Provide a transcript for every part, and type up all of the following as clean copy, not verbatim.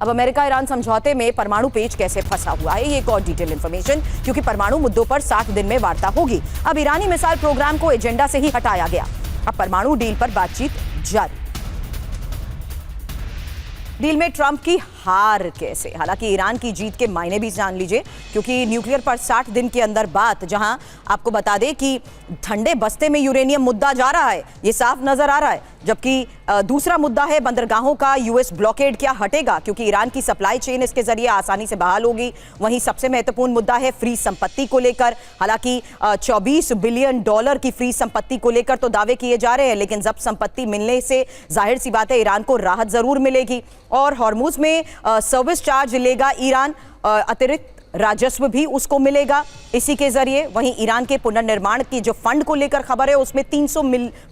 अब America Iran समझौते में परमाणु पेच कैसे फंसा हुआ है, ये एक और डिटेल इंफॉर्मेशन, क्योंकि परमाणु मुद्दों पर 60 दिन में वार्ता होगी। अब ईरानी मिसाइल प्रोग्राम को एजेंडा से ही हटाया गया। अब परमाणु डील पर बातचीत जारी। डील में ट्रंप की हार कैसे? हालांकि ईरान की जीत के मायने भी जान लीजिए, क्योंकि न्यूक्लियर पर 60 दिन के अंदर बात, जहां आपको बता दें कि ठंडे बस्ते में यूरेनियम मुद्दा जा रहा है, ये साफ नजर आ रहा है। जबकि दूसरा मुद्दा है बंदरगाहों का यूएस ब्लॉकेड क्या हटेगा, क्योंकि ईरान की सप्लाई चेन इसके जरिए आसानी से बहाल होगी। वहीं सबसे महत्वपूर्ण मुद्दा है फ्री संपत्ति को लेकर। हालांकि 24 बिलियन डॉलर की फ्री संपत्ति को लेकर तो दावे किए जा रहे हैं, लेकिन जब संपत्ति मिलने से जाहिर सी बात है ईरान को राहत जरूर मिलेगी। और हॉर्मुज में सर्विस चार्ज लेगा ईरान, अतिरिक्त राजस्व भी उसको मिलेगा इसी के जरिए। वहीं ईरान के पुनर्निर्माण की जो फंड को लेकर खबर है, उसमें 300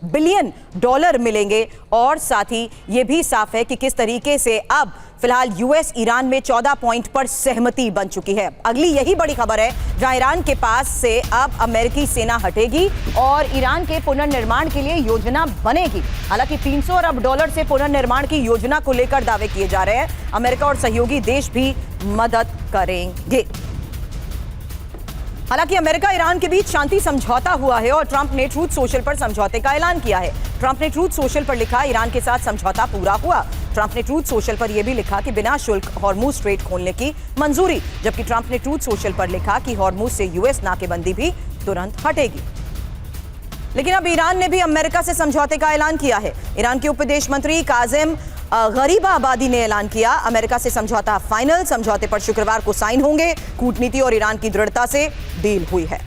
बिलियन डॉलर मिलेंगे। और साथ ही यह भी साफ है कि किस तरीके से अब फिलहाल यूएस ईरान में 14 पॉइंट पर सहमति बन चुकी है। अगली यही बड़ी खबर है, जहां ईरान के पास से अब अमेरिकी सेना हटेगी और ईरान के पुनर्निर्माण के लिए योजना बनेगी। हालांकि 300 अरब डॉलर से पुनर्निर्माण की योजना को लेकर दावे किए जा रहे हैं। अमेरिका और सहयोगी देश भी मदद करेंगे। हालांकि अमेरिका ईरान के बीच शांति समझौता हुआ है और ट्रंप ने ट्रूथ सोशल पर समझौते का ऐलान किया है। ट्रंप ने ट्रूथ सोशल पर लिखा, ईरान के साथ समझौता पूरा हुआ। ट्रंप ने ट्रूथ सोशल पर यह भी लिखा कि बिना शुल्क हॉर्मुज स्ट्रेट खोलने की मंजूरी। जबकि ट्रंप ने ट्रूथ सोशल पर लिखा कि हॉर्मुज से यूएस नाकेबंदी भी तुरंत हटेगी। लेकिन अब ईरान ने भी अमेरिका से समझौते का ऐलान किया है। ईरान के उप विदेश मंत्री काजिम गरीबाबादी ने ऐलान किया, अमेरिका से समझौता फाइनल। समझौते पर शुक्रवार को साइन होंगे। कूटनीति और ईरान की दृढ़ता से डील हुई है।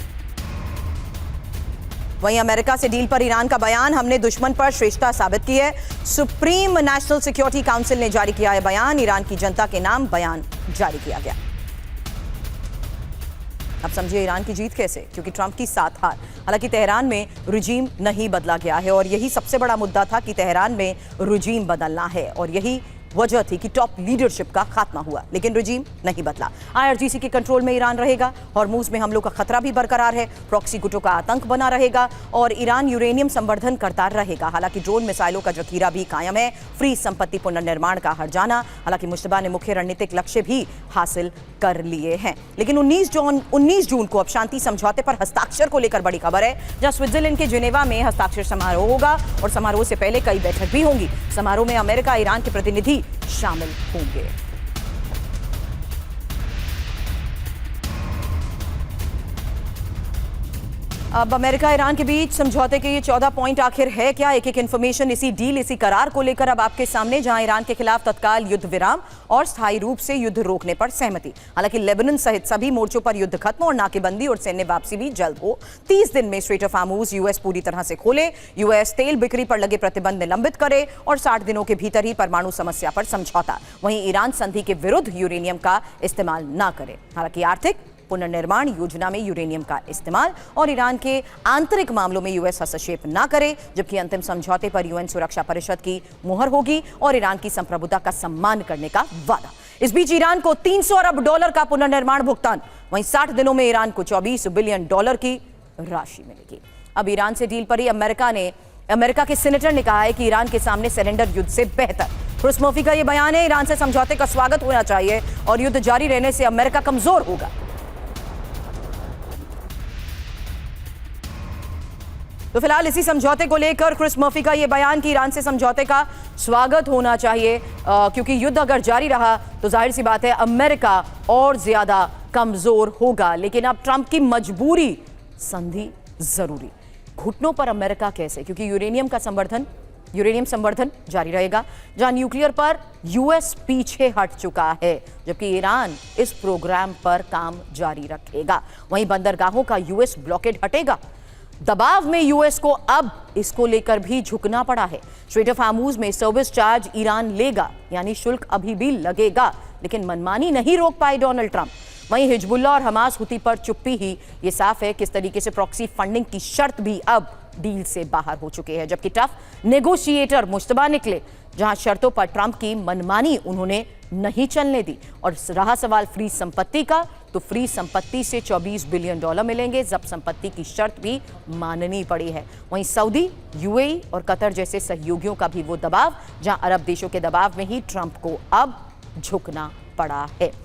वहीं अमेरिका से डील पर ईरान का बयान, हमने दुश्मन पर श्रेष्ठता साबित की है। सुप्रीम नेशनल सिक्योरिटी काउंसिल ने जारी किया है बयान। ईरान की जनता के नाम बयान जारी किया गया। अब समझिए ईरान की जीत कैसे, क्योंकि ट्रंप की 7 हार। हालांकि तेहरान में रिजीम नहीं बदला गया है और यही सबसे बड़ा मुद्दा था कि तेहरान में रिजीम बदलना है, और यही वजह थी कि टॉप लीडरशिप का खात्मा हुआ, लेकिन रिजीम नहीं बदला। आईआरजीसी के कंट्रोल में ईरान रहेगा। हॉर्मुज में हमलों का खतरा भी बरकरार है। प्रॉक्सी गुटों का आतंक बना रहेगा और ईरान यूरेनियम संवर्धन करता रहेगा। हालांकि ड्रोन मिसाइलों का जखीरा भी कायम है। फ्री संपत्ति पुनर्निर्माण का हर जाना। हालांकि मुश्तबा ने मुख्य रणनीतिक लक्ष्य भी हासिल कर लिए हैं। लेकिन 19 जून को अब शांति समझौते पर हस्ताक्षर को लेकर बड़ी खबर है, जहां स्विट्जरलैंड के जिनेवा में हस्ताक्षर समारोह होगा और समारोह से पहले कई बैठक भी होंगी। समारोह में अमेरिका ईरान के प्रतिनिधि शामिल होंगे। अब अमेरिका ईरान के बीच समझौते के ये 14 पॉइंट आखिर है क्या? एक एक इंफॉर्मेशन इसी डील, इसी करार को लेकर अब आपके सामने, जहां ईरान के खिलाफ तत्काल युद्ध विराम और स्थायी रूप से युद्ध रोकने पर सहमति। हालांकि लेबनान सहित सभी मोर्चों पर युद्ध खत्म और नाकेबंदी और सैन्य वापसी भी जल्द हो। 30 दिन में स्ट्रेट ऑफ हॉर्मुज यूएस पूरी तरह से खोले, यूएस तेल बिक्री पर लगे प्रतिबंध निलंबित करे और 60 दिनों के भीतर ही परमाणु समस्या पर समझौता। वहीं ईरान संधि के विरुद्ध यूरेनियम का इस्तेमाल न करे। हालांकि आर्थिक पुनर्निर्माण योजना में यूरेनियम का इस्तेमाल और ईरान के आंतरिक मामलों में यूएस हस्तक्षेप न करे। जबकि अंतिम समझौते पर यूएन सुरक्षा परिषद की मुहर होगी और ईरान की संप्रभुता का सम्मान करने का वादा। इस बीच ईरान को 300 अरब डॉलर का पुनर्निर्माण भुगतान। वहीं 60 दिनों में ईरान को 24 बिलियन डॉलर की राशि मिलेगी। अब ईरान से डील पर ही अमेरिका के सीनेटर ने कहा है कि ईरान के सामने सरेंडर युद्ध से बेहतर। क्रिस मर्फी का यह बयान है, ईरान से समझौते का स्वागत होना चाहिए और युद्ध जारी रहने से अमेरिका कमजोर होगा। तो फिलहाल इसी समझौते को लेकर क्रिस मर्फी का यह बयान कि ईरान से समझौते का स्वागत होना चाहिए, क्योंकि युद्ध अगर जारी रहा तो जाहिर सी बात है अमेरिका और ज्यादा कमजोर होगा। लेकिन अब ट्रंप की मजबूरी, संधि जरूरी। घुटनों पर अमेरिका कैसे, क्योंकि यूरेनियम संवर्धन जारी रहेगा, जहां न्यूक्लियर पर यूएस पीछे हट चुका है, जबकि ईरान इस प्रोग्राम पर काम जारी रखेगा। वहीं बंदरगाहों का यूएस ब्लॉकेड हटेगा। दबाव में यूएस को अब इसको लेकर भी झुकना पड़ा है। स्ट्रेट ऑफ हॉर्मुज में सर्विस चार्ज ईरान लेगा, यानी शुल्क अभी भी लगेगा, लेकिन मनमानी नहीं रोक पाए डोनाल्ड ट्रंप। वहीं हिजबुल्लाह और हमास हुती पर चुप्पी ही, ये साफ है किस तरीके से प्रॉक्सी फंडिंग की शर्त भी अब डील से बाहर हो चुके हैं। जबकि टफ नेगोशिएटर मुश्तबा निकले, जहां शर्तों पर ट्रंप की मनमानी उन्होंने नहीं चलने दी। और रहा सवाल फ्री संपत्ति का, तो फ्री संपत्ति से 24 बिलियन डॉलर मिलेंगे। जब्त संपत्ति की शर्त भी माननी पड़ी है। वहीं सऊदी, यूएई और कतर जैसे सहयोगियों का भी वो दबाव, जहां अरब देशों के दबाव में ही ट्रंप को अब झुकना पड़ा है।